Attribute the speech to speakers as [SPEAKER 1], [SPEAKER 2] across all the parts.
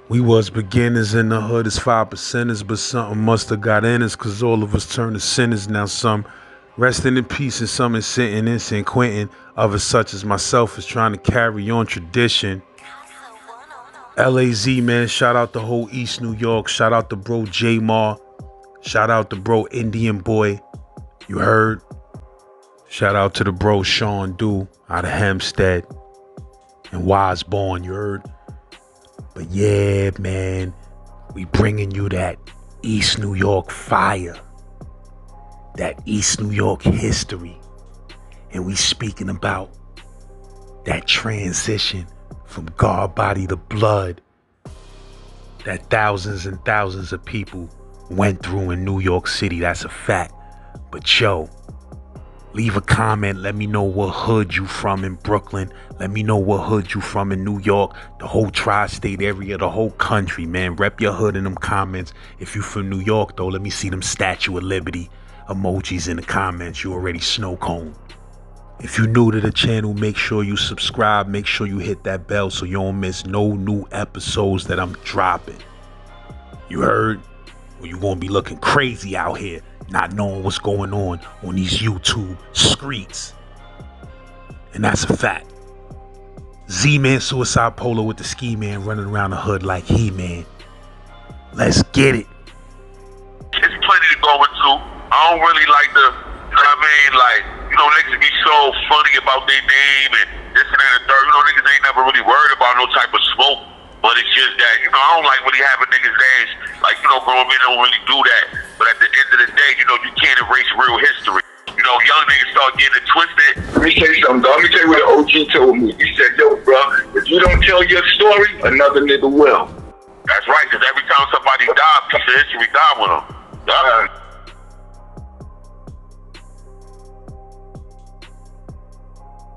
[SPEAKER 1] We was beginners in the hood as 5%ers, but something must have got in us, cause all of us turned to sinners. Now some resting in peace and some is sitting in San Quentin. Others such as myself is trying to carry on tradition. LAZ, man, shout out the whole East New York. Shout out to bro Jaymar. Shout out to bro Indian Boy. You heard? Shout out to the bro Sean Dew out of Hempstead and Wiseborn, you heard? But yeah, man, we bringing you that East New York fire, that East New York history, and we speaking about that transition from God body to blood that thousands and thousands of people went through in New York City. That's a fact. But yo, leave a comment. Let me know what hood you from in Brooklyn. Let me know what hood you from in New York. The whole tri-state area, the whole country, man. Rep your hood in them comments. If you from New York, though, let me see them Statue of Liberty emojis in the comments. You already snow cone. If you're new to the channel, make sure you subscribe. Make sure you hit that bell so you don't miss no new episodes that I'm dropping. You heard? Or you gonna be looking crazy out here, not knowing what's going on these YouTube streets. And that's a fact. Z-Man Suicide Polo with the ski man running around the hood like He-Man. Let's get it.
[SPEAKER 2] It's plenty to go into. I don't really like the, you know what I mean, like, you know, niggas be so funny about their name and this and that and the third. You know, niggas ain't never really worried about no type of smoke. But it's just that, you know, I don't like really having niggas' names, like, you know, grown men don't really do that. But at the end of the day, you know, you can't erase real history. You know, young niggas start getting it twisted.
[SPEAKER 3] Let me tell you something, dog. Let me tell you what the OG told me. He said, yo, bro, if you don't tell your story, another nigga will.
[SPEAKER 2] That's right, because every time somebody dies, piece of history die with them. Yeah.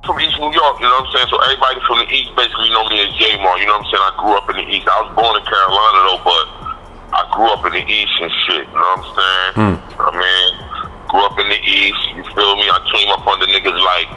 [SPEAKER 2] From East New York, you know what I'm saying? So everybody from the East basically know me as Jaymar, you know what I'm saying? I grew up in the East. I was born in Carolina though, but I grew up in the East and shit, you know what I'm saying? I mean, grew up in the East, you feel me? I came up under niggas like,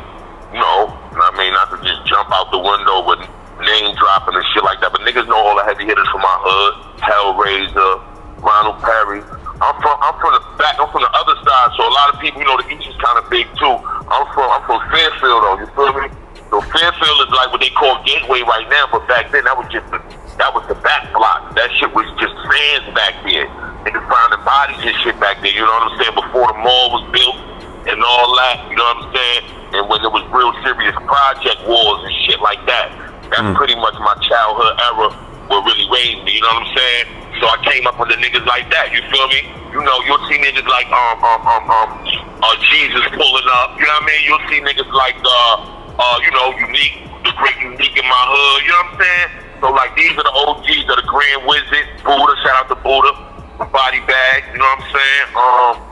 [SPEAKER 2] you know what I mean? Not to just jump out the window with name dropping and shit like that, but niggas know all the heavy hitters from my hood, Hellraiser, Ronald Perry. I'm from the back, I'm from the other side, so a lot of people, you know, the East is kind of big too. I'm from Fairfield though, you feel me? So Fairfield is like what they call Gateway right now, but back then that was the back block. That shit was just sands back there. Niggas finding bodies and shit back there, you know what I'm saying? Before the mall was built and all that, you know what I'm saying? And when there was real serious project wars and shit like that. That's pretty much my childhood era what really raised me, you know what I'm saying? So I came up with the niggas like that, you feel me? You know, you'll see niggas like Jesus pulling up, you know what I mean? You'll see niggas like you know, Unique, the great Unique in my hood, you know what I'm saying? So like these are the OGs of the Grand Wizard, Buddha, shout out to Buddha, Body Bag, you know what I'm saying?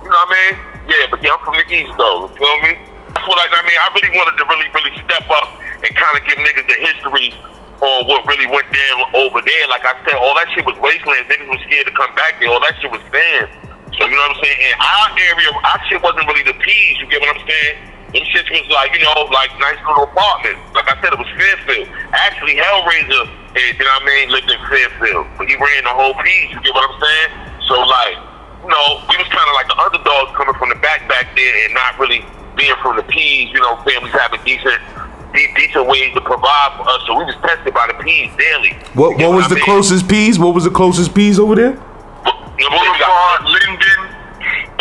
[SPEAKER 2] You know what I mean? Yeah, but yeah, I'm from the East though, you feel me? That's what I mean, I really wanted to really step up and kind of give niggas the history on what really went down over there. Like I said, all that shit was wasteland. Niggas was scared to come back there. All that shit was banned. So you know what I'm saying? In our area, our shit wasn't really the P's. You get what I'm saying? Them shits was like, you know, like nice little apartments. Like I said, it was Fairfield. Actually, Hellraiser, you know what I mean, lived in Fairfield. But he ran the whole P's. You get what I'm saying? So like, you know, we was kind of like the underdogs coming from the back there and not really being from the P's. You know, families having decent ways to provide for us, so we was tested by the P's daily.
[SPEAKER 1] What was the closest P's? What was the closest P's over there?
[SPEAKER 2] Boulevard, Linden,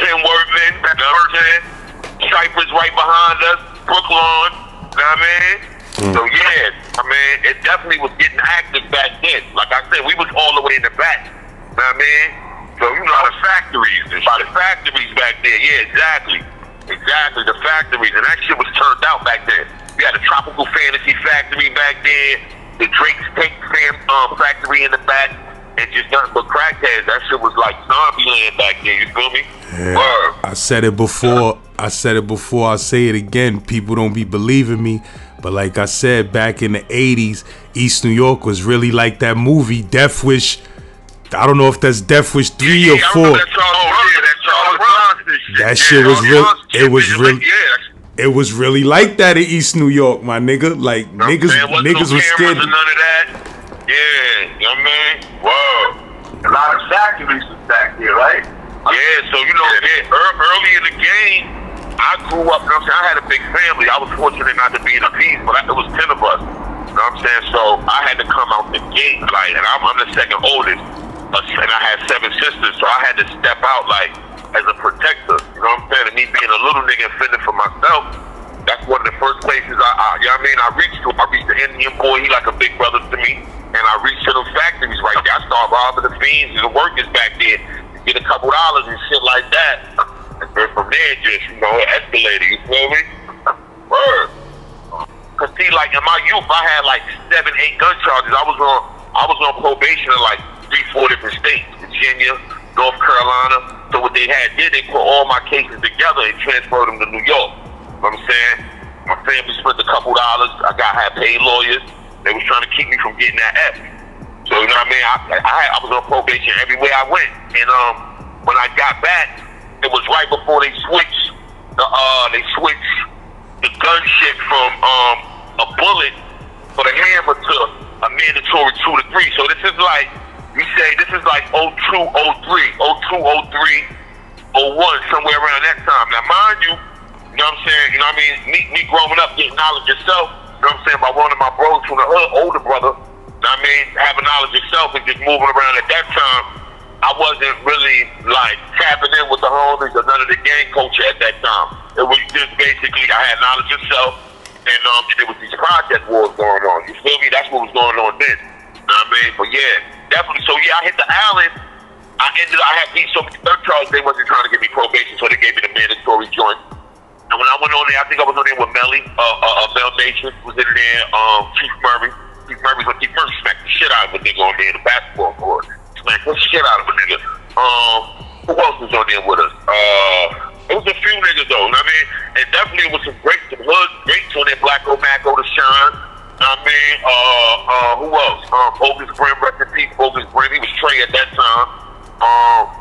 [SPEAKER 2] Penworthman, Cypress right behind us, Brooklyn, you know what I mean? So yeah, I mean, it definitely was getting active back then. Like I said, we was all the way in the back, you know what I mean? So you know the factories, the factories back there, yeah, exactly, the factories, and that shit was turned out back then. We had a Tropical Fantasy factory back there, the Drake's Take factory in the back, and just nothing but crackheads. That shit was like zombie land back there, you feel me?
[SPEAKER 1] Yeah, I said it before, I say it again. People don't be believing me, but like I said, back in the 80s, East New York was really like that movie, Death Wish. I don't know if that's Death Wish 3 or 4. That shit was real. It was really like that in East New York, my nigga. Like niggas was scared.
[SPEAKER 2] None of that. Yeah, you know what I mean? Whoa.
[SPEAKER 3] A lot of factories was back there, right?
[SPEAKER 2] Yeah, so you know, early in the game, I grew up, you know what I'm saying? I had a big family. I was fortunate not to be in a piece, but it was 10 of us. You know what I'm saying? So I had to come out the gate, like, and I'm the second oldest, and I had 7 sisters, so I had to step out, like, as a protector. You know what I'm saying? And me being a little nigga and fending for myself, that's one of the first places you know what I mean, I reached to. I reached the Indian boy, he like a big brother to me, and I reached to those factories right there. I started robbing the fiends and the workers back there, get a couple dollars and shit like that. And then from there, just, you know, it escalated, you feel me? Word. Cause see, like in my youth, I had like 7, 8 gun charges. I was on probation in like 3, 4 different states, Virginia, North Carolina. So what they had did, they put all my cases together and transferred them to New York. You know what I'm saying? My family spent a couple dollars. I had paid lawyers. They was trying to keep me from getting that F. So you know what I mean? I was on probation everywhere I went. And when I got back, it was right before they switched the gun shit from a bullet for the hammer to a mandatory 2 to 3. So this is like, we say this is like 02, 03, 02, 03, 01, somewhere around that time. Now mind you, you know what I'm saying? You know what I mean? Me growing up, getting knowledge yourself, you know what I'm saying, by one of my bros from the hood, older brother, you know what I mean, having knowledge yourself and just moving around at that time, I wasn't really like tapping in with the homies or none of the gang culture at that time. It was just basically I had knowledge yourself, and there was these project wars going on. You feel me? That's what was going on then. You know what I mean? But yeah, definitely. So yeah, I hit the island. I had beat so many third charges, they wasn't trying to give me probation, so they gave me the mandatory joint. And when I went on there, I think I was on there with Melly, Mel Matrix was in there, Chief Murray. Chief Murray was when he first smacked the shit out of a nigga on there in the basketball court. Smacked the shit out of a nigga. Who else was on there with us? It was a few niggas though, you know what I mean? And definitely it was some hood greats on there, Blacko, Macko, The Shine. You know what I mean? Who else? Bogus Brim, rest in peace, Bogus Brim. He was Trey at that time.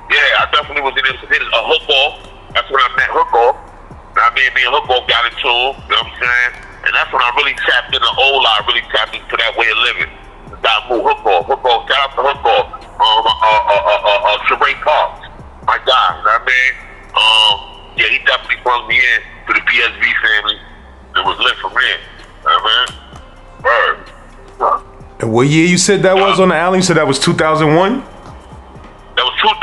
[SPEAKER 2] Yeah, I definitely was in there. A Hook Off. That's when I met Hook Off. I mean, me and Hook Off got into him, you know what I'm saying? And that's when I really tapped into I really tapped into that way of living. Got moved Hook Off, shout out to Hook Off. Sheree Parks, my guy, you know what I mean? Yeah, he definitely brought me in to the BSV family. It was lit for me, you know what I mean? Word.
[SPEAKER 4] And what year you said that was on the alley? You said that was 2001?
[SPEAKER 2] That was 2000.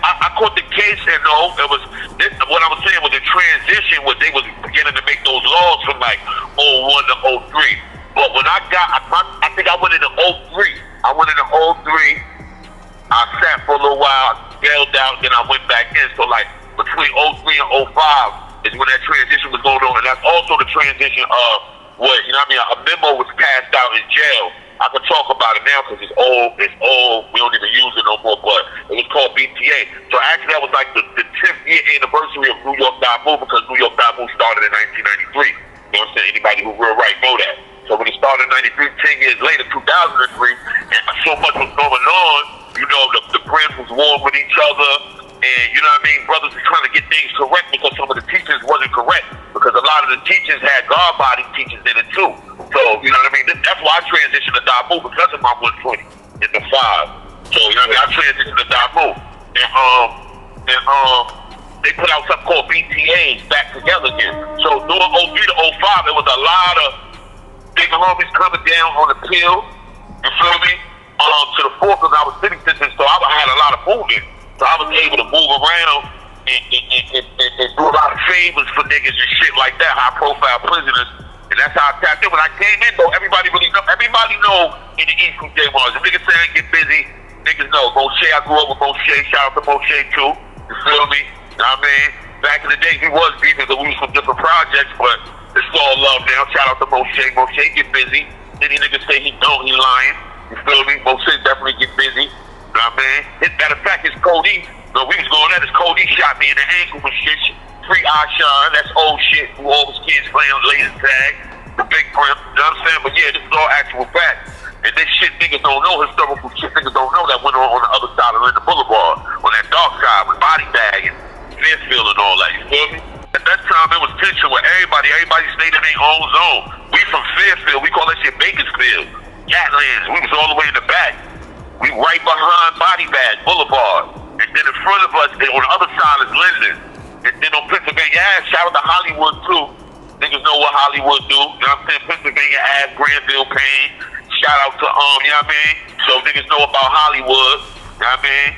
[SPEAKER 2] I caught the case, and no, it was what I was saying was the transition was they was beginning to make those laws from like 01 to 03. But when I think I went into 03. I went into 03. I sat for a little while, bailed out, then I went back in. So like between 03 and 05 is when that transition was going on, and that's also the transition of what, you know what I mean? A memo was passed out in jail. I can talk about it now because it's old, we don't even use it no more, but it was called BTA. So actually that was like the 10th year anniversary of New York Dabu, because New York Dabu started in 1993. You know what I'm saying? Anybody who real right know that. So when it started in 93, 10 years later, 2003, and so much was going on, you know, the brands was warring with each other, and you know what I mean, brothers were trying to get things correct because some of the teachers wasn't correct, because a lot of the teachers had guard body teachers in it too. So, you know what I mean, that's why I transitioned to Dabu, because of my 120 in the 5. So, you know what I mean, I transitioned to Dabu. And they put out something called BTAs, back together again. So during 03 to 05, there was a lot of big homies coming down on the pill, you feel me? To the 4th, because I was city citizen, so I had a lot of movement. So I was able to move around and do a lot of favors for niggas and shit like that, high profile prisoners. And that's how I tapped in. When I came in though, everybody know in the East from Jaymar. If niggas say I get busy, niggas know. Moshe, I grew up with Moshe, shout out to Moshe too. You feel me? You know what I mean? Back in the day, we was beefing because we was from different projects, but it's all love now. Shout out to Moshe. Moshe get busy. Any niggas say he don't, he lying. You feel me? Moshe definitely get busy. You know what I mean? Matter of fact, it's Cody. No, we was going at this. Cody shot me in the ankle and shit. Free Ashan, that's old shit. Who all was kids playing laser tag. The big brim. You know what I'm saying? But yeah, this is all actual fact. And this shit niggas don't know, historical shit niggas don't know that went on the other side of Linda Boulevard. On that dark side with Body Bag and Fairfield and all that. You feel me? At that time, it was tension with everybody. Everybody stayed in their own zone. We from Fairfield. We call that shit Bakersfield. Catlands. We was all the way in the right behind Body Bag Boulevard. And then in front of us, on the other side is Linden. And then on Pennsylvania Ave, shout out to Hollywood too. Niggas know what Hollywood do. You know what I'm saying? Pennsylvania Ave, Granville, Payne. Shout out to, you know what I mean? So niggas know about Hollywood. You know what I mean?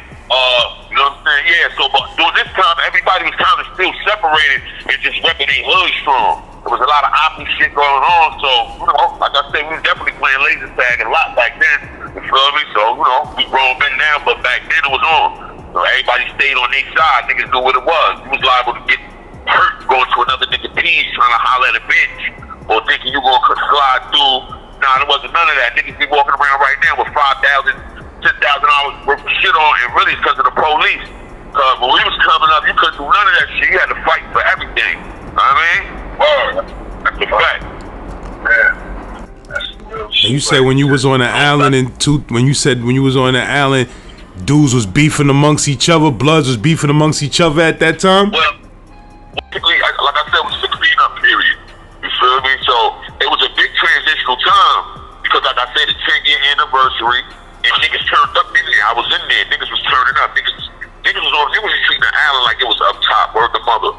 [SPEAKER 2] You know what I'm saying? Yeah, so but during this time, everybody was kind of still separated and just repping their hood strong. There was a lot of oppie shit going on, so, you know, like I said, we was definitely playing laser tag a lot back then. You feel me? So, you know, we grown been now, but back then it was on. So everybody stayed on their side. Niggas knew what it was. You was liable to get hurt going to another nigga piece trying to holler at a bitch or thinking you gonna slide through. Nah, there wasn't none of that. Niggas be walking around right now with $5,000, $10,000 worth of shit on, and really it's because of the police. Cause when we was coming up, you couldn't do none of that shit. You had to fight for everything. You know what I mean? That's a fact.
[SPEAKER 3] Man. That's real shit.
[SPEAKER 4] And you said when you was on the island when you was on the island, dudes was beefing amongst each other, Bloods was beefing amongst each other at that time?
[SPEAKER 2] Well, basically, like I said, it was a cleanup period. You feel me? So it was a big transitional time because, like I said, the 10-year anniversary, and niggas turned up in there. I was in there. Niggas was turning up. Niggas was treating the island like it was up top. Word the mother.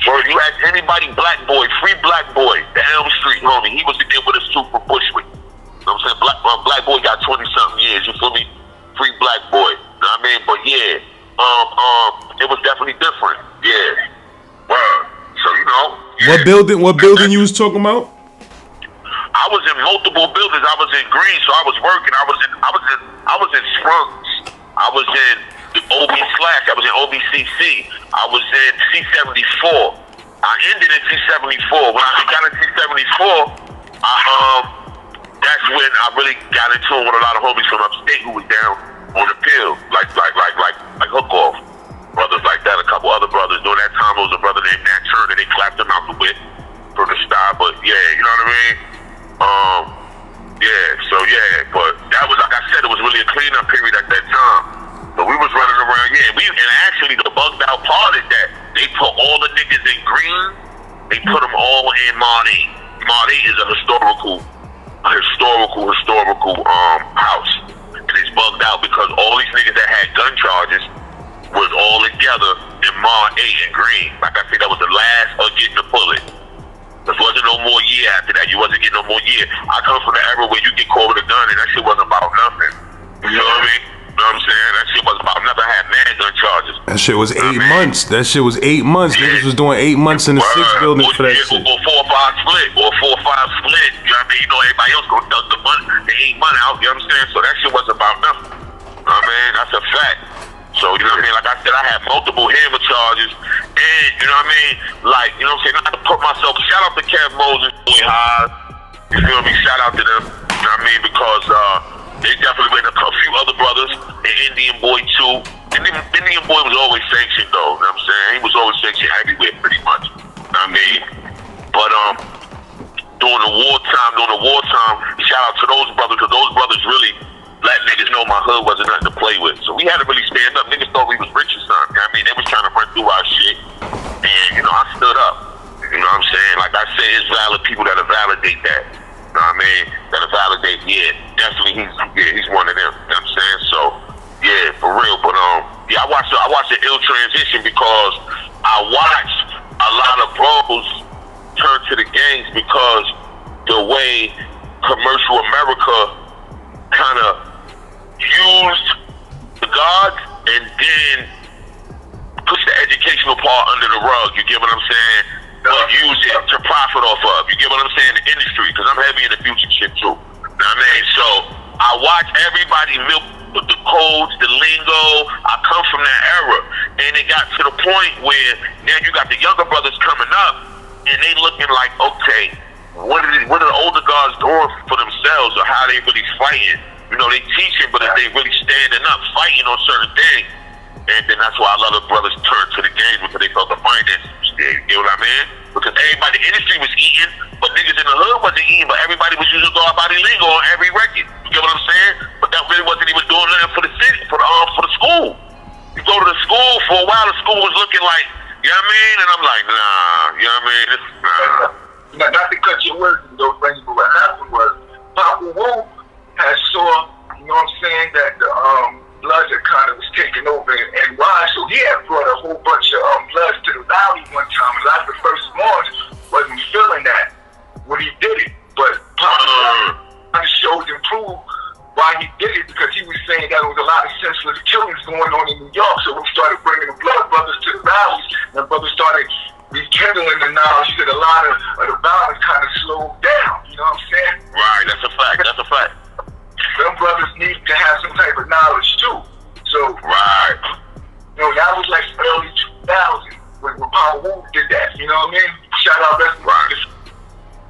[SPEAKER 2] Word, you ask anybody, Black Boy, free Black Boy, the Elm Street homie. He was in there with us too from Bushwick. You know what I'm saying? Black Boy got 20-something years. You feel me? Free Black Boy. You know what I mean? But yeah, it was definitely different. Yeah. Word. So you know. Yeah.
[SPEAKER 4] What building you was talking about?
[SPEAKER 2] I was in multiple buildings. I was in Green, so I was working. I was in Sprunks. I was in the OB/. I was in OBCC. I was in C74. I ended in C74. When I got in C74, that's when I really got into it with a lot of homies from upstate who was down on the pill, like hook off brothers like that. A couple other brothers. During that time, there was a brother named Nat Turner. They clapped him out the whip for the style. But yeah, you know what I mean. But that was, like I said, it was really a cleanup period at that time. So we was running around, and actually the bugged out part is that they put all the niggas in Green, they put them all in Marty. Marty is a historical house. And it's bugged out because all these niggas that had gun charges was all together in Mar 8 and Green. Like I said, that was the last of getting the bullet. There wasn't no more year after that. You wasn't getting no more year. I come from the era where you get caught with a gun and that shit wasn't about nothing. You know what I mean? You know what I'm saying? That shit wasn't about nothing. I had man gun charges.
[SPEAKER 4] That shit was 8 months. That shit was 8 months. Yeah. Niggas was doing 8 months in the 6 building for that shit.
[SPEAKER 2] Or 4 or 5 split. Or 4 or 5 split. You know what I mean? You know everybody else gonna duck the money, the 8 money out. You know what I'm saying? So that shit wasn't about nothing. You know what I mean? That's a fact. So, you know what I mean? Like I said, I had multiple hammer charges. And, you know what I mean? Like, you know what I'm saying? I had to put myself, shout out to Kev Moses, Boy High. You feel me? Shout out to them. You know what I mean? Because they definitely went a few other brothers. And Indian Boy, too. And Indian Boy was always sanctioned, though. You know what I'm saying? He was always sanctioned everywhere, pretty much. You know what I mean? But, during the wartime, shout out to those brothers, because those brothers really let niggas know my hood wasn't nothing to play with. So we had to really stand up. Niggas thought we was rich or something. You know what I mean? They was trying to run through our shit. And, you know, I stood up. You know what I'm saying? Like I said, it's valid people that'll validate that. You know what I mean? That'll validate, definitely he's one of them. You know what I'm saying? So, yeah, for real. But, I watched the ill transition because I watched a lot of bros turn to the gangs because the way commercial America kind of used the gods and then push the educational part under the rug. You get what I'm saying? But use it to profit off of. You get what I'm saying? The industry, because I'm heavy in the future shit too. You know what I mean? So I watch everybody milk the codes, the lingo. I come from that era, and it got to the point where now you got the younger brothers coming up, and they looking like, okay, what are the older guys doing for themselves, or how they really fighting? You know, they teaching, but they really standing up, fighting on certain things. And then that's why a lot of brothers turned to the game because they felt the finances was there. You get what I mean? Because everybody, the industry was eating, but niggas in the hood wasn't eating, but everybody was using God body lingo on every record. You get what I'm saying? But that really wasn't even doing nothing for the city, for the school. You go to the school, for a while the school was looking like, you know what I mean? And I'm like, nah, you know what I mean?
[SPEAKER 3] Not to cut your words, those things, but what happened was Papa Wu had saw know what I'm saying, that the Bloods had kind of was taking over and why. So he had brought a whole bunch of Bloods to the Valley one time. And like the first Mars wasn't feeling that when he did it. But Papa kind of showed and proved why he did it, because he was saying that there was a lot of senseless killings going on in New York. So we started bringing the Blood Brothers to the Valleys, and brothers started rekindling the knowledge that a lot of the violence kind of slowed down. You know what I'm saying?
[SPEAKER 2] Right, that's a fact. That's a fact.
[SPEAKER 3] Some brothers need to have some type of knowledge too. So,
[SPEAKER 2] right.
[SPEAKER 3] You know, that was like early 2000 when Power Wu did that. You know what I mean? Shout out best right.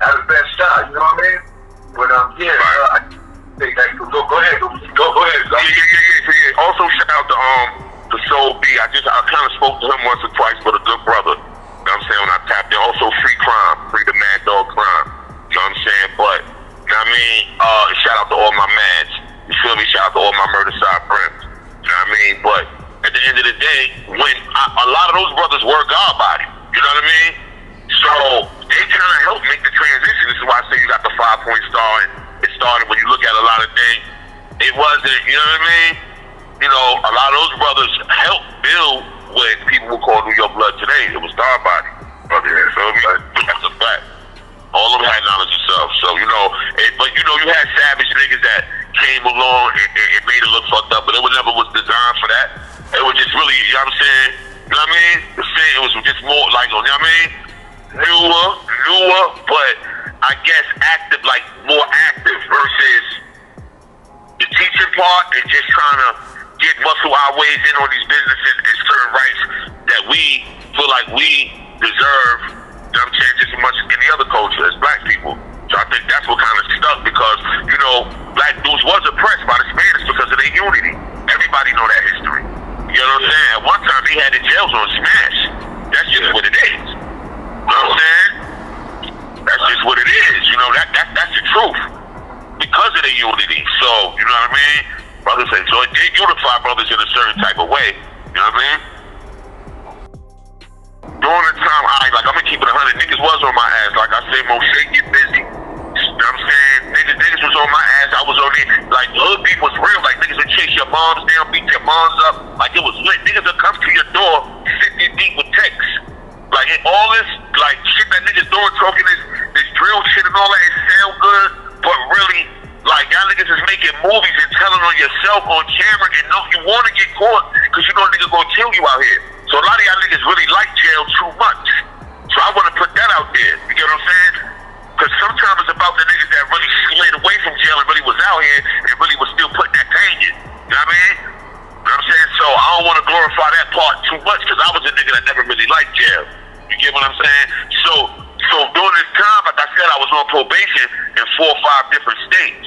[SPEAKER 3] Out of best style. You know what I mean? But yeah. Right. Go ahead. Go ahead.
[SPEAKER 2] Yeah. Also, shout out to Soul B. I kind of spoke to him once or twice, but a good brother. You know what I'm saying? When I tapped in. Also, free crime, free the Mad Dog crime. You know what I'm saying? But, you know what I mean? Shout out to all my mads. You feel me? Shout out to all my murder side friends. You know what I mean? But at the end of the day, when a lot of those brothers were God body. You know what I mean? So they kind of helped make the transition. This is why I say you got the 5-point star. And it started when you look at a lot of things. It wasn't, you know what I mean? You know, a lot of those brothers helped build what people would call New York Blood today. It was God body. You feel me? That's a fact. All of them had knowledge themselves. So, you know, but you know, you had savage niggas that came along and made it look fucked up, but it never was designed for that. It was just really, you know what I'm saying? You know what I mean? It was just more like, you know what I mean? Newer, but I guess active, like more active versus the teaching part and just trying to get muscle our ways in on these businesses and certain rights that we feel like we deserve, you know what I'm saying, just as much as any other culture as black people. So I think that's what kind of stuck because, you know, black dudes was oppressed by the Spanish because of their unity. Everybody know that history. You know what I'm saying? At one time they had the jails on smash. That's just what it is. You know what I'm saying? That's just what it is. You know, that's the truth. Because of their unity. So, you know what I mean? Brothers say, so it did unify brothers in a certain type of way. You know what I mean? During the time, I'm gonna keep it 100. Niggas was on my ass. Like I say, Moshe, get busy. You know what I'm saying? Niggas was on my ass. I was on it. Like, hood beat was real. Like, niggas would chase your moms down, beat your moms up. Like, it was lit. Niggas would come to your door 50 deep with texts. Like, all this, like, shit that niggas doing, talking this drill shit and all that, it sound good, but really, like, y'all niggas is making movies and telling on yourself on camera and know you want to get caught because you know a nigga gonna kill you out here. So a lot of y'all niggas really like jail too much. So I want to put that out there. You get what I'm saying? Because sometimes it's about the niggas that really slid away from jail and really was out here and really was still putting that pain in. You know what I mean? You know what I'm saying? So I don't want to glorify that part too much because I was a nigga that never really liked jail. You get what I'm saying? So during this time, like I said, I was on probation in 4 or 5 different states.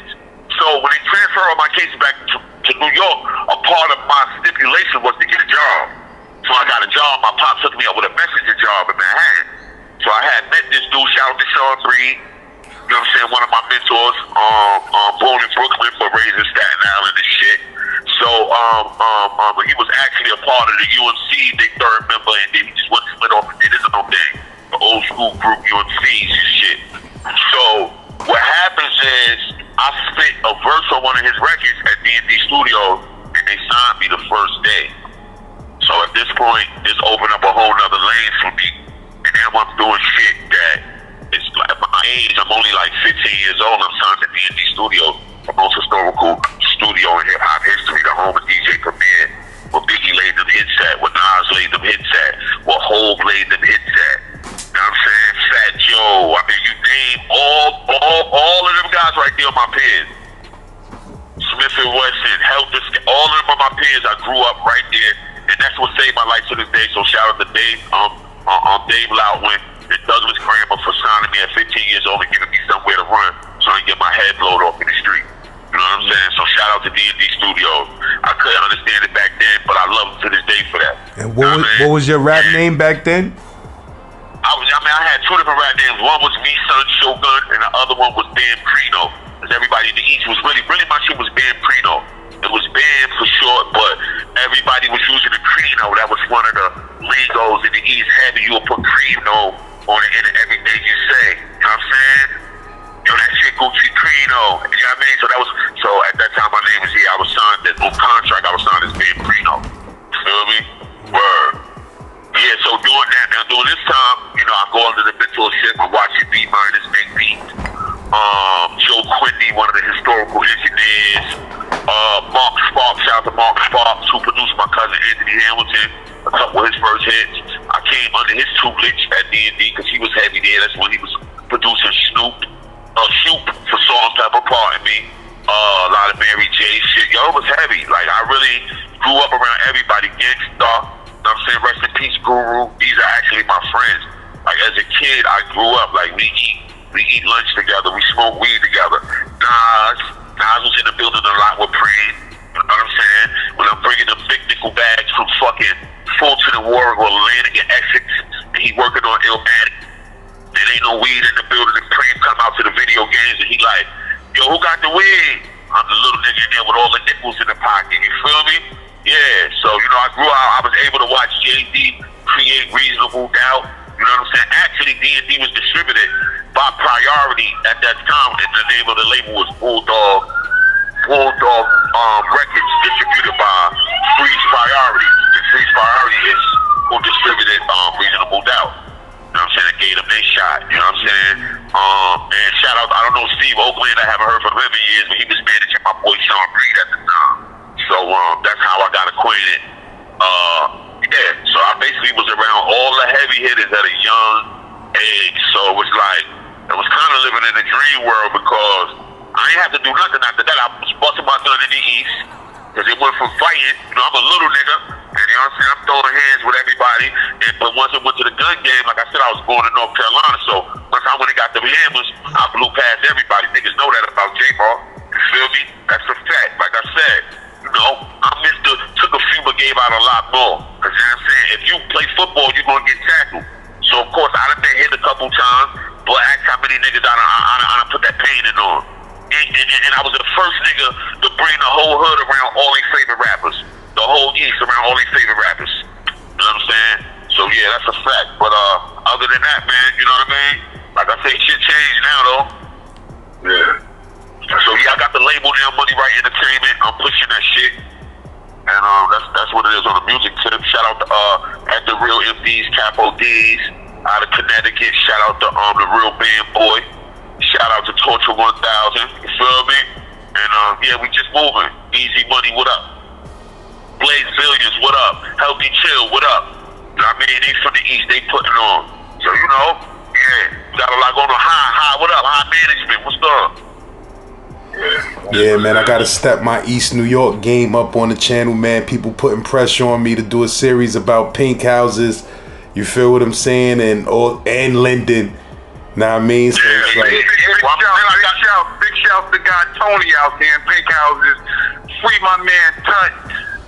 [SPEAKER 2] So when they transferred all my cases back to New York, a part of my stipulation was to get a job. So I got a job. My pops hooked me up with a messenger job in Manhattan. So I had met this dude, shout out to Sean Breed. You know what I'm saying? One of my mentors, born in Brooklyn but raised in Staten Island and shit. So he was actually a part of the UNC, their third member, and then he just went split off and did his own thing. The old school group UNCs and shit. So what happens is I spit a verse on one of his records at D&D Studios and they signed me the first day. So at this point, this opened up a whole nother lane for me. And now I'm doing shit that is like at my age, I'm only like 15 years old. I'm signed to D&D Studios, the most historical studio in hip hop history, the home of DJ Premier, where Biggie laid them hits at, where Nas laid them hits at, where Hov laid them hits at. You know what I'm saying? Fat Joe. I mean, you name all of them guys right there on my peers. Smith and Wesson, Helter, all of them are my peers. I grew up right there. And that's what saved my life to this day. So shout out to Dave, Dave Loudwin and Douglas Kramer for signing me at 15 years old and giving me somewhere to run so I can get my head blowed off in the street. You know what I'm saying? So shout out to D&D Studios. I couldn't understand it back then, but I love it to this day for that.
[SPEAKER 4] And what was your rap name back then?
[SPEAKER 2] I had 2 different rap names. One was Me Son Shogun and the other one was Bam Prino. Because everybody in the East was really my shit was Bam Prino. It was Bam for short, but everybody was using the Crino. That was one of the lingos in the East. Heavy, you will put Crino on the end of everything you say. You know what I'm saying? You yo, that shit Gucci Prino. You know what I mean? So at that time my name was I was signed as on contract. I was signed as Ben Prino. Feel me? Word. Yeah, so doing that now, during this time, you know, I go under the mentorship of watching Jaymar and his Big Beat. Joe Quindy, one of the historical engineers. Mark Sparks, shout out to Mark Sparks, who produced my cousin Anthony Hamilton, a couple of his first hits. I came under his tutelage at D&D because he was heavy there. That's when he was producing Shoop for Salt and Pepper, pardon me. A lot of Mary J shit. Yo, it was heavy. Like, I really grew up around everybody. Gangsta, you know what I'm saying? Rest in peace, Guru. These are actually my friends. Like, as a kid, I grew up. Like, we eat lunch together. We smoke weed together. Nas was in the building a lot with Preem. You know what I'm saying? When I'm bringing them big nickel bags from fucking Fulton and Warwick or Atlantic and Essex, and he working on Illmatic. There ain't no weed in the building, and Preem come out to the video games, and he like, yo, who got the weed? I'm the little nigga in there with all the nickels in the pocket. You feel me? Yeah. So, you know, I grew up. I was able to watch Jay-Z create Reasonable Doubt. You know what I'm saying? Actually, D&D was distributed by Priority at that time, and the name of the label was Bulldog Records, distributed by Freeze Priority. And Freeze Priority is who distributed Reasonable Doubt. You know what I'm saying? It gave them their shot. You know what I'm saying? And shout out, I don't know Steve Oakland, I haven't heard from him in years, but he was managing my boy Sean Reed at the time. So that's how I got acquainted. Yeah, so I basically was around all the heavy hitters at a young age. So it was like, I was kind of living in a dream world because I ain't have to do nothing after that. I was busting my gun in the East because it went from fighting. You know, I'm a little nigga, and you know what I'm saying? I'm throwing hands with everybody. But once it went to the gun game, like I said, I was born in North Carolina. So once I went and got them hammers, I blew past everybody. Niggas know that about Jaymar. You feel me? That's a fact. Like I said, you know, took a few but gave out a lot more. Because you know what I'm saying? If you play football, you're going to get tackled. So of course, I done been hit a couple times, but ask how many niggas I done put that pain in on. And I was the first nigga to bring the whole hood around all their favorite rappers. The whole East around all their favorite rappers. You know what I'm saying? So yeah, that's a fact. But other than that, man, you know what I mean? Like I say, shit changed now though. Yeah. So yeah, I got the label now, Money Right Entertainment. I'm pushing that shit. And that's what it is on the music tip. Shout out to at the Real MDs, Capo D's out of Connecticut. Shout out to the Real Band Boy. Shout out to Torture 1000. You feel me? And yeah, we just moving. Easy Money, what up? Blaze Billions, what up? Healthy Chill, what up? You know what I mean? They from the East, they putting on. So you know, yeah, got a lot going on. High, what up? High management, what's up?
[SPEAKER 4] Yeah, man, I gotta step my East New York game up on the channel, man. People putting pressure on me to do a series about pink houses. You feel what I'm saying? And Linden. Know what I mean? So it's like,
[SPEAKER 3] big shout to guy Tony out there in pink houses. Free my man Tut.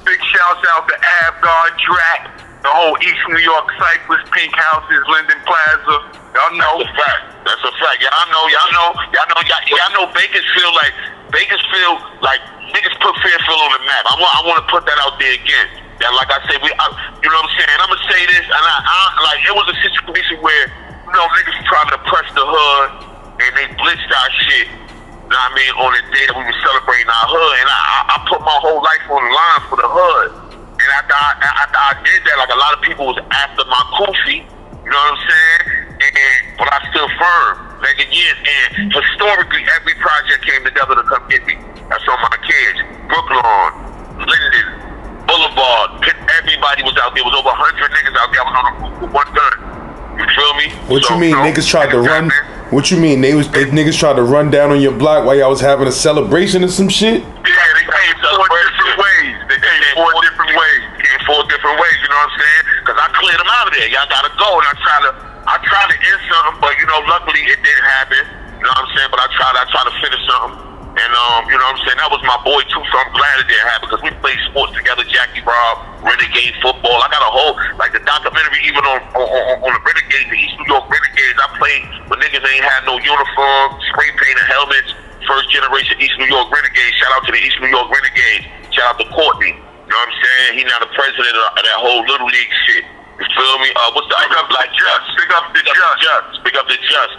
[SPEAKER 3] Big shouts out to Avgard, Drac, the whole East New York Cypress, pink houses, Linden Plaza. Y'all know.
[SPEAKER 2] That's a fact. That's a fact. Y'all know Bakersfield like niggas put Fairfield on the map. I want to put that out there again. That like I said, you know what I'm saying? I'm gonna say this, and I like it was a situation where niggas trying to press the hood and they blitzed our shit. You know what I mean? On the day that we were celebrating our hood, and I put my whole life on the line for the hood. And after I did that, like a lot of people was after my kufi. You know what I'm saying? But I stood firm, making years. And historically, every project came together to come get me. That's on my kids. Brooklyn, Linden, Boulevard, everybody was out there. It was over 100 niggas out there. I was on the roof with one gun. You feel me?
[SPEAKER 4] What you mean niggas tried to run? What you mean niggas tried to run down on your block while y'all was having a celebration or some shit?
[SPEAKER 3] Yeah, they came 4 different ways. They came 4 different ways.
[SPEAKER 2] Came 4 different ways. You know what I'm saying? Because I cleared them out of there. Y'all gotta go. And I tried to end something, but luckily it didn't happen. You know what I'm saying? But I tried to finish something. And you know what I'm saying? That was my boy too, so I'm glad it didn't happen because we played sports together, Jackie Rob, Renegade football. I got a whole, like the documentary even on the Renegades, the East New York Renegades. I played when niggas ain't had no uniform, spray painted helmets, first generation East New York Renegades. Shout out to the East New York Renegades. Shout out to Courtney. You know what I'm saying? He now the president of that whole Little League shit. You feel me? What's the other Black Just? Big up the Just. Big up the Just.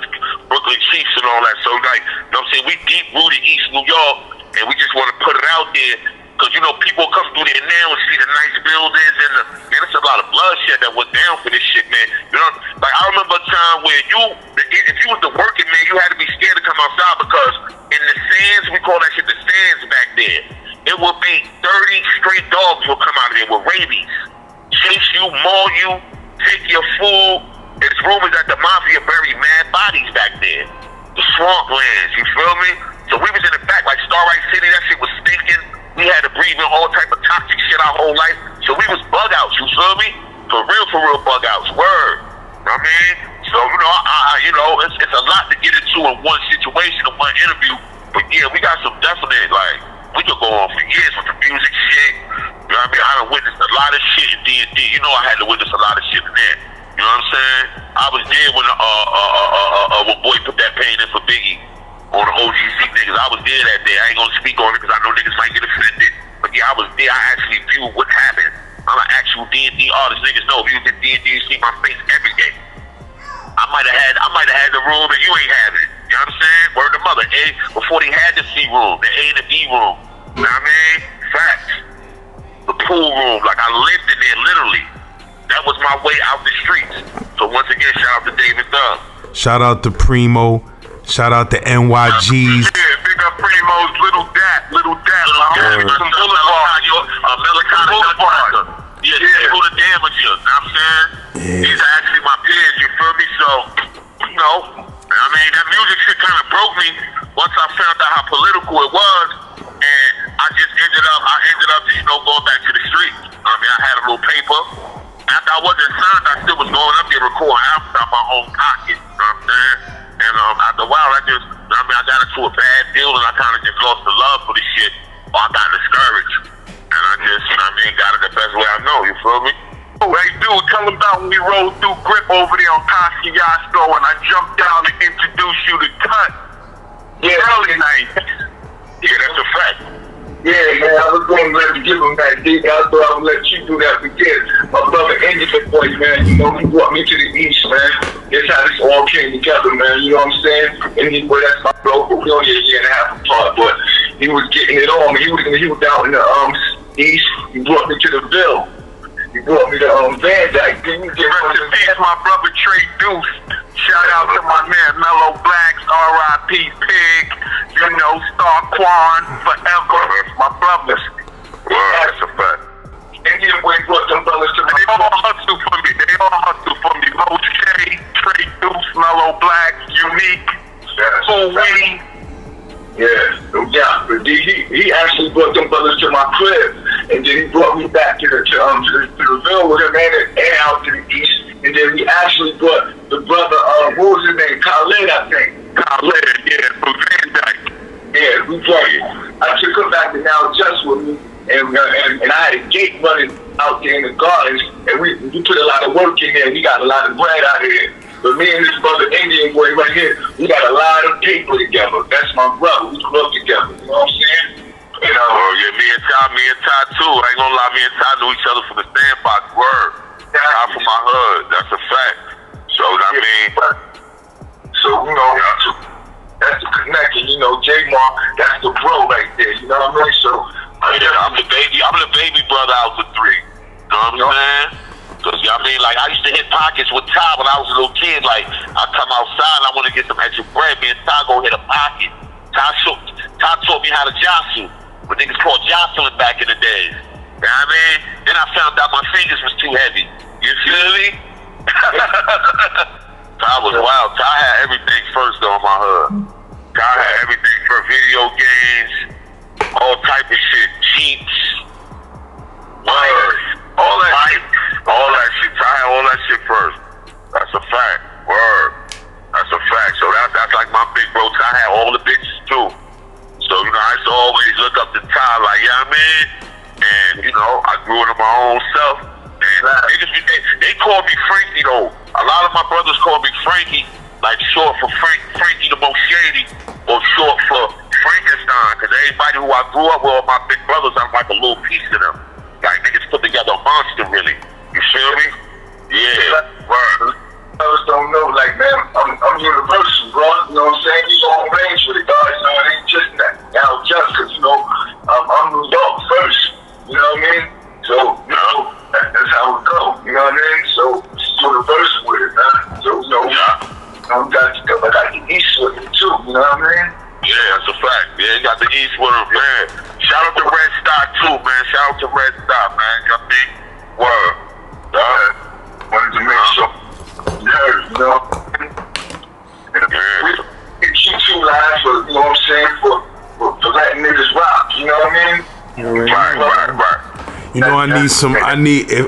[SPEAKER 2] Brooklyn Chiefs and all that. So like, you know what I'm saying? We deep rooted East New York, and we just want to put it out there. Cause you know people come through there now and see the nice buildings and man, there's a lot of bloodshed that went down for this shit, man. You know, like I remember a time where if you was the working man, you had to be scared to come outside because in the sands, we call that shit the sands back there. It would be 30 straight dogs will come out of there with rabies, chase you, maul you, take your food. There's rumors that the mafia buried mad bodies back there, the swamp lands. You feel me? So we was in the back like Starlight City. That shit was stinking. We had to breathe in all type of toxic shit our whole life. So we was bug outs, you feel me? For real bug outs. Word. You know what I mean? So, you know, it's a lot to get into in one situation, in one interview. But yeah, we got some definite, like, we could go on for years with the music shit. You know what I mean? I done witnessed a lot of shit in D&D. You know I had to witness a lot of shit in there. You know what I'm saying? I was there when when Boy put that pain in for Biggie. On the OGC niggas, I was there that day. I ain't gonna speak on it because I know niggas might get offended. But yeah, I was there. I actually viewed what happened. I'm an actual D&D artist. Niggas know if you did D&D, you see my face every day. I might have had the room and you ain't have it. You know what I'm saying? Word to mother. Before they had the C room, the A and the B room. You know what I mean? Facts. The pool room, like I lived in there literally. That was my way out the streets. So once again, shout out to David Dub.
[SPEAKER 1] Shout out to Primo. Shout out to NYGs.
[SPEAKER 2] Yeah, big up Primo's Little Dat. Some Boulevard. Melicana Boulevard. Yeah, able to damage you. Know what I'm saying? Yeah. These are actually my peers, you feel me? So, you know, I mean, that music shit kind of broke me once I found out how political it was. And I ended up just, going back to the streets. I mean, I had a little paper. After I wasn't signed, I still was going up there recording albums out my own pocket. You know what I'm saying? And after a while, I got into a bad deal and I kind of just lost the love for this shit. Or I got discouraged. And I just, got it the best way I know, you feel me?
[SPEAKER 3] Oh, hey, dude, tell them about when we rolled through Grip over there on Kosciuszko and I jumped down to introduce you to Tut. Yeah, early night.
[SPEAKER 2] Yeah, that's a fact.
[SPEAKER 3] Yeah, man, I was going to let you give him that dig. I thought I would let you do that again. My brother Indian boy, man, he brought me to the East, man. That's how this all came together, man. You know what I'm saying? Indian boy, that's my bro. We only a year and a half apart, but he was getting it on. He was out in the East. He brought me to the Ville. He brought me to Van Dyke. Then you get my brother Trey Deuce. Shout out to my man Mellow Blacks, R.I.P. Pig, Star Quan, forever. My brothers.
[SPEAKER 2] That's a fact.
[SPEAKER 3] Indian boy brought them brothers to me. They all hustle for me. Moshe, Trey Deuce, Mellow Blacks, Unique, Cool Witty. Yeah, but he actually brought them brothers to my crib, and then he brought me back to the Ville with him and out to the East, and then he actually brought the brother, what was his name, Khaled, I think. Khaled, yeah, from Van Dyke. Yeah, we brought him. I took him back to Now Just with me, and I had a gate running out there in the gardens, and we put a lot of work in there. We got a lot of bread out of here. But me and this brother Indian boy right here, we got a lot of paper together. That's my brother. We grew up together. You know what I'm saying?
[SPEAKER 2] Yeah, me and Ty too. I ain't gonna lie, me and Ty knew each other from the sandbox. Word. Ty from my hood. That's a fact. So
[SPEAKER 3] that's the connection. Jaymar, that's the bro right there. You know what I mean? So
[SPEAKER 2] I'm the baby brother out the three. You know what I'm saying? Cause like I used to hit pockets with Ty when I was a little kid. Like I come outside and I want to get some extra bread. Me and Ty go hit a pocket. Ty taught me how to jostle. When niggas called jostling back in the days. You know what I mean? Then I found out my fingers was too heavy. You feel me? Ty was wild. Ty had everything first though in my hood. Ty had everything for video games, all type of shit, Jeeps, all that shit. Ty had all that shit first. That's a fact. Word. That's a fact. So that's like my big bro. Ty had all the bitches too. So I used to always look up to Ty, like, you know what I mean? And I grew into my own self. And niggas, they call me Frankie though. A lot of my brothers call me Frankie, like short for Frankie the Most Shady, or short for Frankenstein. Cause everybody who I grew up with, all my big brothers, I'm like a little piece of them. Like niggas put together a monster, really. You feel me?
[SPEAKER 3] So, you know, that's how it go. You know what I mean? So, it's universal with it, man. So, you know, I got the East with it too. You know what I mean?
[SPEAKER 2] Yeah, that's a fact. Yeah, you got the East with him, man. Shout out to Red Star too, man. Shout out to Red Star, man. You know what I mean? Word.
[SPEAKER 3] Wanted to make sure you heard, you know. It's you two live for, you know what I'm saying, for letting niggas rock, you know what I mean?
[SPEAKER 2] Right.
[SPEAKER 4] You know,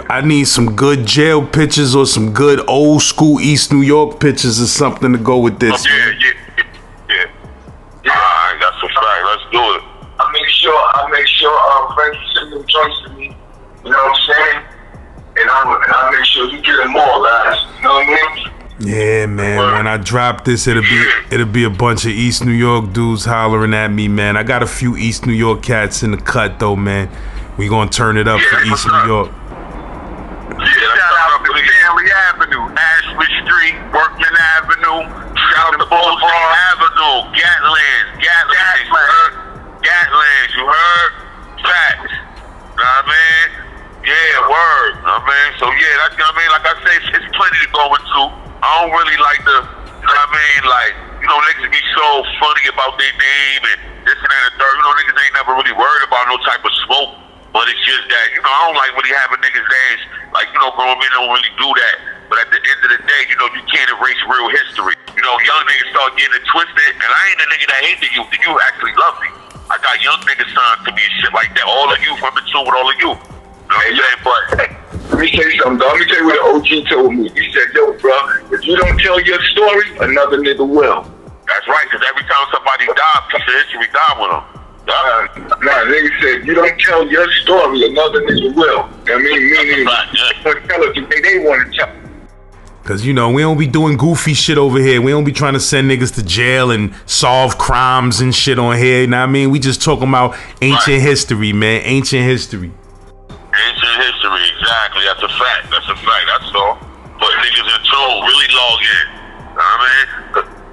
[SPEAKER 4] I need some good jail pictures or some good old school East New York pictures or something to go with this.
[SPEAKER 2] Yeah. Alright, that's a fact. Let's do it.
[SPEAKER 3] I make sure Frankie send them joints to me, you know what I'm saying? And I'll make sure you get them all, guys. You know what I mean?
[SPEAKER 4] Yeah, man. When I drop this, it'll be a bunch of East New York dudes hollering at me, man. I got a few East New York cats in the cut, though, man. We gonna turn it up for East New York.
[SPEAKER 2] Yeah, shout out to Stanley Avenue, Ashley Street, Workman Avenue, shout out to Boulevard Avenue, Gatlands, you heard? Facts. Know what I mean? Yeah, word. Know what I mean? So yeah, that's, you know what I mean? Like I say, it's plenty to go into. I don't really like the, you know what I mean? Like, you know, niggas be so funny about their name and this and that and the third. You know, niggas ain't never really worried about no type of smoke. But it's just that, you know, I don't like really having niggas' names. Like, you know, grown men don't really do that. But at the end of the day, you know, you can't erase real history. You know, young niggas start getting it twisted, and I ain't a nigga that hate the youth. The youth actually love me. I got young niggas signed to me and shit like that. All of you, I'm in tune with all of you. You know what I'm saying? But
[SPEAKER 3] let me tell you something, dog. Let me tell you what the OG told me. He said, yo, bro, if you don't tell your story, another nigga will.
[SPEAKER 2] That's right, because every time somebody died, piece of history died with them.
[SPEAKER 3] Nah, nigga said, you don't tell your story, another nigga will. I mean, meaning, tell us if they want to tell.
[SPEAKER 4] Cause you know, we don't be doing goofy shit over here. We don't be trying to send niggas to jail and solve crimes and shit on here. You know what I mean? We just talking about ancient history, man. Ancient history.
[SPEAKER 2] Ancient history, exactly. That's a fact. That's all. But niggas in tune, really log in. You know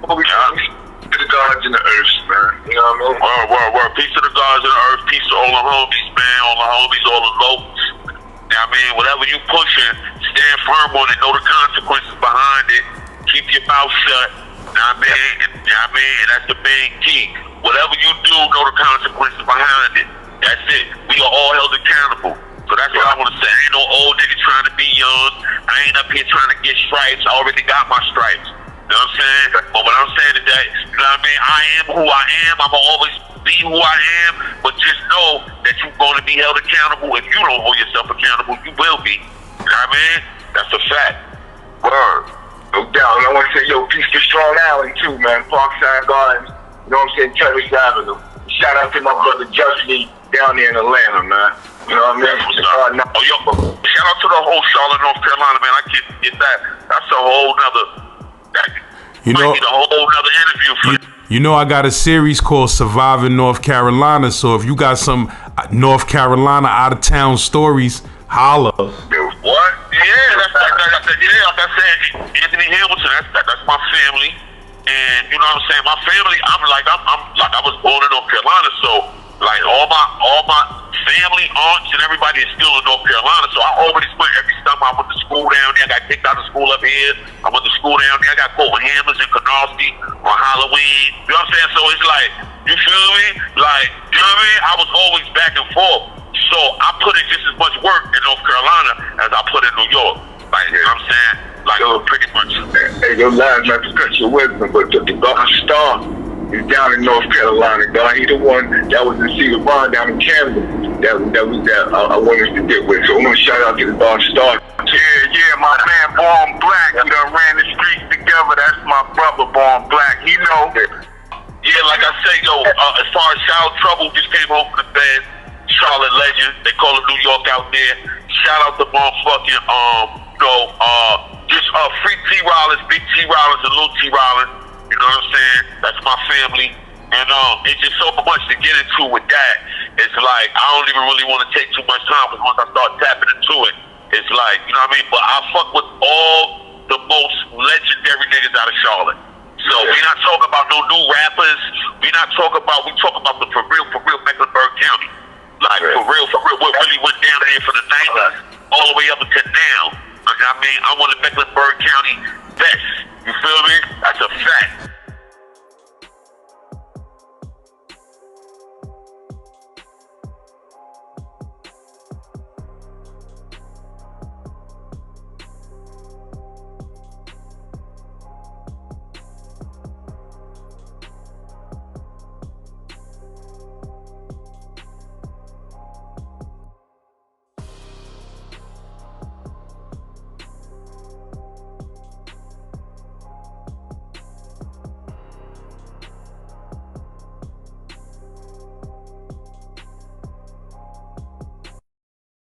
[SPEAKER 2] what I mean?
[SPEAKER 3] To the gods and the earth, man. You know what I mean?
[SPEAKER 2] Word. Peace to the gods and the earth. Peace to all the homies, man. All the homies, all the locals. You know what I mean? Whatever you pushing, stand firm on it. Know the consequences behind it. Keep your mouth shut. You know what I mean? And that's the main key. Whatever you do, know the consequences behind it. That's it. We are all held accountable. So that's what I want to say. I ain't no old nigga trying to be young. I ain't up here trying to get stripes. I already got my stripes. You know what I'm saying? But what I'm saying is that, you know what I mean? I am who I am. I'm going to always be who I am. But just know that you're going to be held accountable. If you don't hold yourself accountable, you will be. You know what I mean? That's a fact. Word.
[SPEAKER 3] No doubt. And I want to say, yo, peace to Strong Island, too, man. Parkside Gardens. You know what I'm saying? Terrace Avenue. Shout out to my brother Justin down there in Atlanta, man. You know what I mean?
[SPEAKER 2] Shout out to the whole Charlotte, North Carolina, man. I can't get that. That's a whole nother...
[SPEAKER 4] You know,
[SPEAKER 2] might be a whole nother interview for
[SPEAKER 4] you know, I got a series called Surviving North Carolina. So if you got some North Carolina out of town stories, holla.
[SPEAKER 2] What? Yeah, that's like I said, Anthony Hamilton. That's my family, and you know what I'm saying. My family, I'm like I was born in North Carolina, so like all my family, aunts, and everybody is still in North Carolina. So I already spent every summer. I went to school down there. I got kicked out of school up here. I went to school down there. I got caught with hammers in Canarsie on Halloween. You know what I'm saying? So it's like, you feel me? Like, you know what I mean? I was always back and forth. So I put in just as much work in North Carolina as I put in New York. Like, you know what I'm saying? Like, pretty much.
[SPEAKER 3] Hey, your lives not to cut your wisdom, but the God Star is down in North Carolina, God. He the one that was in Cedar Bond down in Canada that I wanted to get with. So I'm gonna shout out to the God Star.
[SPEAKER 2] Yeah, my man Born Black. We done ran the streets together. That's my brother Born Black. He know. Yeah, like I say, yo, as far as Child Trouble, just came home from the bed. Charlotte legend. They call him New York out there. Shout out to motherfucking just free T Rollins, big T Rollins, and little T Rollins. You know what I'm saying? That's my family. And it's just so much to get into with that. It's like, I don't even really want to take too much time, because once I start tapping into it, it's like, you know what I mean? But I fuck with all the most legendary niggas out of Charlotte. So we're not talking about no new rappers. We talk about the for real Mecklenburg County. Like, for real, what really went down there for the all the way up until now. I mean, I'm one of Mecklenburg County best. You feel me? That's a fact.